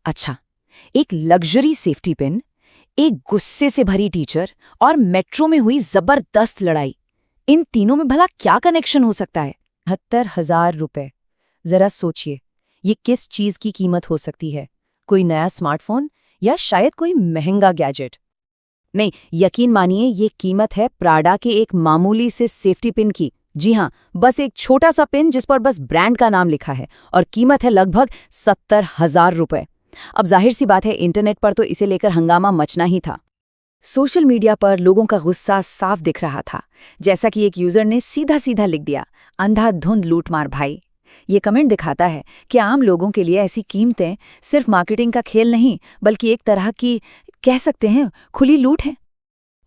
अच्छा, एक luxury safety pin, एक गुस्से से भरी टीचर और मेट्रो में हुई जबरदस्त लड़ाई, इन तीनों में भला क्या कनेक्शन हो सकता है? 72,000 रुपए। जरा सोचिए, ये किस चीज की कीमत हो सकती है? कोई नया स्मार्टफोन या शायद कोई महंगा गैजेट? नहीं, यकीन मानिए ये कीमत है प्राडा के एक मामूली से सेफ्टी पिन की। जी हाँ, बस एक छोटा सा पिन जिस पर बस ब्रांड का नाम लिखा है और कीमत है लगभग 70,000 रुपए। अब जाहिर सी बात है, इंटरनेट पर तो इसे लेकर हंगामा मचना ही था। सोशल मीडिया पर लोगों का गुस्सा साफ दिख रहा था। जैसा कि एक यूजर ने सीधा सीधा लिख दिया, अंधाधुंध लूटमार भाई। ये कमेंट दिखाता है कि आम लोगों के लिए ऐसी कीमतें सिर्फ मार्केटिंग का खेल नहीं, बल्कि एक तरह की, कह सकते हैं, खुली लूट है।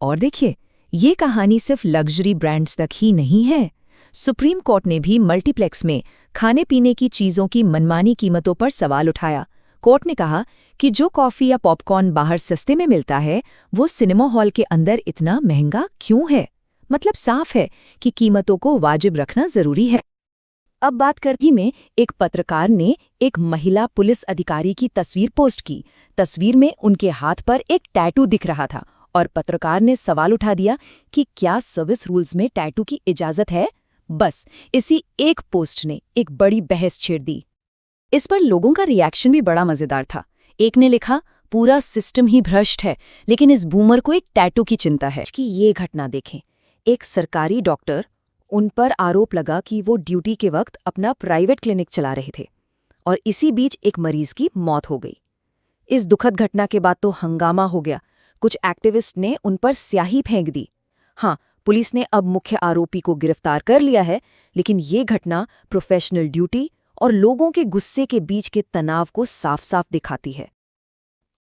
और देखिए, ये कहानी सिर्फ लग्जरी ब्रांड्स तक ही नहीं है। सुप्रीम कोर्ट ने भी मल्टीप्लेक्स में खाने पीने की चीजों की मनमानी कीमतों पर सवाल उठाया। कोर्ट ने कहा कि जो कॉफी या पॉपकॉर्न बाहर सस्ते में मिलता है, वो सिनेमा हॉल के अंदर इतना महंगा क्यों है? मतलब साफ है कि कीमतों को वाजिब रखना जरूरी है। अब बात करती में एक पत्रकार ने एक महिला पुलिस अधिकारी की तस्वीर पोस्ट की। तस्वीर में उनके हाथ पर एक टैटू दिख रहा था और पत्रकार ने सवाल उठा दिया कि क्या सर्विस रूल्स में टैटू की इजाजत है? बस इसी एक पोस्ट ने एक बड़ी बहस छेड़ दी। इस पर लोगों का रिएक्शन भी बड़ा मजेदार था। एक ने लिखा, पूरा सिस्टम ही भ्रष्ट है, लेकिन इस बूमर को एक टैटू की चिंता है। कि ये घटना देखें, एक सरकारी डॉक्टर, उन पर आरोप लगा कि वो ड्यूटी के वक्त अपना प्राइवेट क्लिनिक चला रहे थे और इसी बीच एक मरीज की मौत हो गई। इस दुखद घटना के बाद तो हंगामा हो गया। कुछ एक्टिविस्ट ने उन पर स्याही फेंक दी। हाँ, पुलिस ने अब मुख्य आरोपी को गिरफ्तार कर लिया है, लेकिन ये घटना प्रोफेशनल ड्यूटी और लोगों के गुस्से के बीच के तनाव को साफ साफ दिखाती है।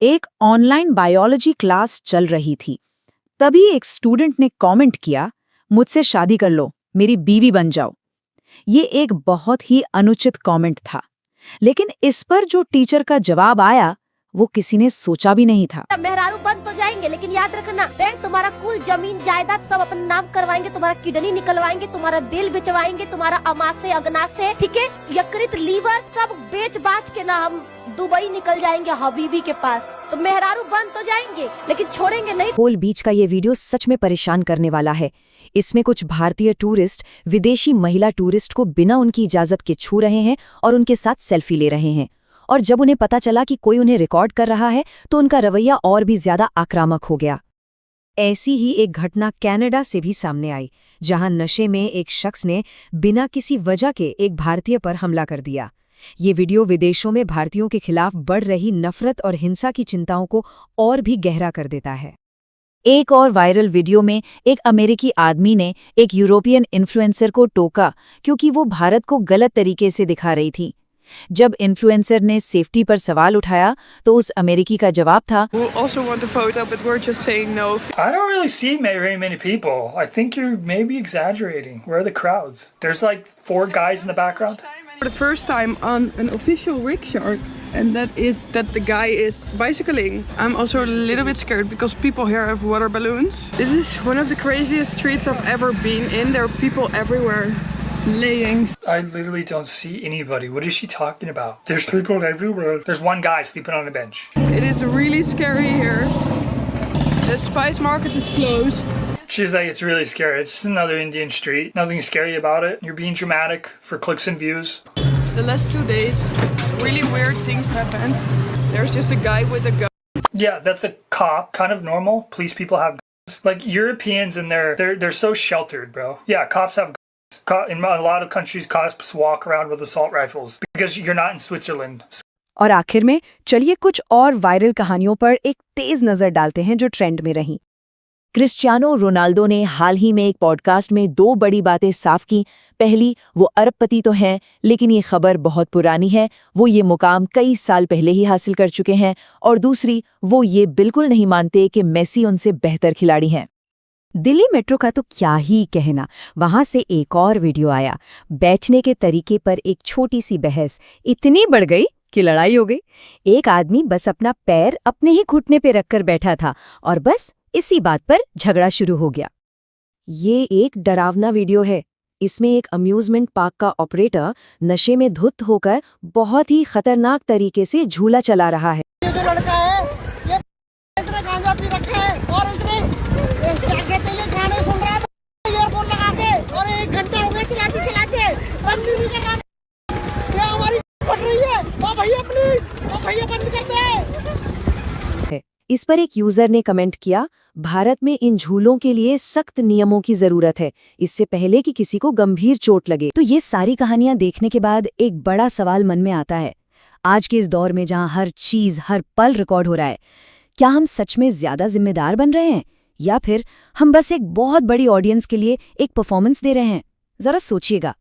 एक ऑनलाइन बायोलॉजी क्लास चल रही थी। तभी एक स्टूडेंट ने कमेंट किया, मुझसे शादी कर लो, मेरी बीवी बन जाओ। ये एक बहुत ही अनुचित कमेंट था, लेकिन इस पर जो टीचर का जवाब आया वो किसी ने सोचा भी नहीं था। मेहरारू बंद तो जाएंगे, लेकिन याद रखना, बैंक तुम्हारा कुल जमीन जायदाद सब अपने नाम करवाएंगे, तुम्हारा किडनी निकलवाएंगे, तुम्हारा दिल बेचवाएंगे, तुम्हारा अमाशय अग्नाशय, ठीक है, यकृत लीवर सब बेच बाच के ना हम दुबई निकल जाएंगे हबीबी के पास। तो मेहरारू बंद तो जाएंगे, लेकिन छोड़ेंगे नहीं। होल बीच का ये वीडियो सच में परेशान करने वाला है। इसमें कुछ भारतीय टूरिस्ट विदेशी महिला टूरिस्ट को बिना उनकी इजाजत के छू रहे हैं और उनके साथ सेल्फी ले रहे हैं। और जब उन्हें पता चला कि कोई उन्हें रिकॉर्ड कर रहा है, तो उनका रवैया और भी ज्यादा आक्रामक हो गया। ऐसी ही एक घटना कनाडा से भी सामने आई, जहां नशे में एक शख्स ने बिना किसी वजह के एक भारतीय पर हमला कर दिया। ये वीडियो विदेशों में भारतीयों के खिलाफ बढ़ रही नफरत और हिंसा की चिंताओं को और भी गहरा कर देता है। एक और वायरल वीडियो में एक अमेरिकी आदमी ने एक यूरोपियन इन्फ्लुएंसर को टोका क्योंकि वो भारत को गलत तरीके से दिखा रही थी। जब इन्फ्लुएंसर ने सेफ्टी पर सवाल उठाया, तो उस अमेरिकी का जवाब था, We also want a photo, but we're just saying no. I don't really see very many people. I think you're maybe exaggerating. Where are the crowds? There's like 4 guys in the background. For the first time on an official rickshaw, and that is that the guy is bicycling. I'm also a little bit scared because people here have water balloons. This is one of the craziest streets I've ever been in. There are people everywhere. Laying. I literally don't see anybody. What is she talking about? There's people everywhere. There's one guy sleeping on a bench. It is really scary here. The spice market is closed. She's like, it's really scary. It's just another Indian street. Nothing scary about it. You're being dramatic for clicks and views. The last 2 days, really weird things happened. There's just a guy with a gun. Yeah, that's a cop. Kind of normal. Police people have guns. Like Europeans and they're so sheltered, bro. Yeah, cops have guns. In a lot of countries, cops walk around with assault rifles because you're not in Switzerland. और आखिर में चलिए कुछ और viral कहानियों पर एक तेज नजर डालते हैं जो ट्रेंड में रहीं। क्रिस्टियानो रोनाल्डो ने हाल ही में एक पॉडकास्ट में 2 बड़ी बातें साफ की। पहली, वो अरबपति तो हैं, लेकिन ये खबर बहुत पुरानी है, वो ये मुकाम कई साल पहले ही हासिल कर चुके हैं। और दूसरी, वो ये बिल्कुल नहीं मानते कि मेसी उनसे बेहतर खिलाड़ी हैं। दिल्ली मेट्रो का तो क्या ही कहना, वहां से एक और वीडियो आया। बेचने के तरीके पर एक छोटी सी बहस इतनी बढ़ गई कि लड़ाई हो गई। एक आदमी बस अपना पैर अपने ही घुटने पे रखकर बैठा था और बस इसी बात पर झगड़ा शुरू हो गया। ये एक डरावना वीडियो है। इसमें एक अम्यूजमेंट पार्क का ऑपरेटर नशे में धुत होकर बहुत ही खतरनाक तरीके से झूला चला रहा है। ये जो लड़का है ये इसने गांजा पी रखा है और इसने क्या कहते हैं ये गाने सुन रहा है ईयरफोन लगा के और 1 घंटा हो गया चलाते चलाते बंद नहीं कर रहा। ये हमारी फट रही है। ओ भैया प्लीज, ओ भैया बंद कर दे। इस पर एक यूजर ने कमेंट किया, भारत में इन झूलों के लिए सख्त नियमों की जरूरत है, इससे पहले कि किसी को गंभीर चोट लगे। तो ये सारी कहानियां देखने के बाद एक बड़ा सवाल मन में आता है, आज के इस दौर में जहां हर चीज हर पल रिकॉर्ड हो रहा है, क्या हम सच में ज्यादा जिम्मेदार बन रहे हैं या फिर हम बस एक बहुत बड़ी ऑडियंस के लिए एक परफॉर्मेंस दे रहे हैं? जरा सोचिएगा।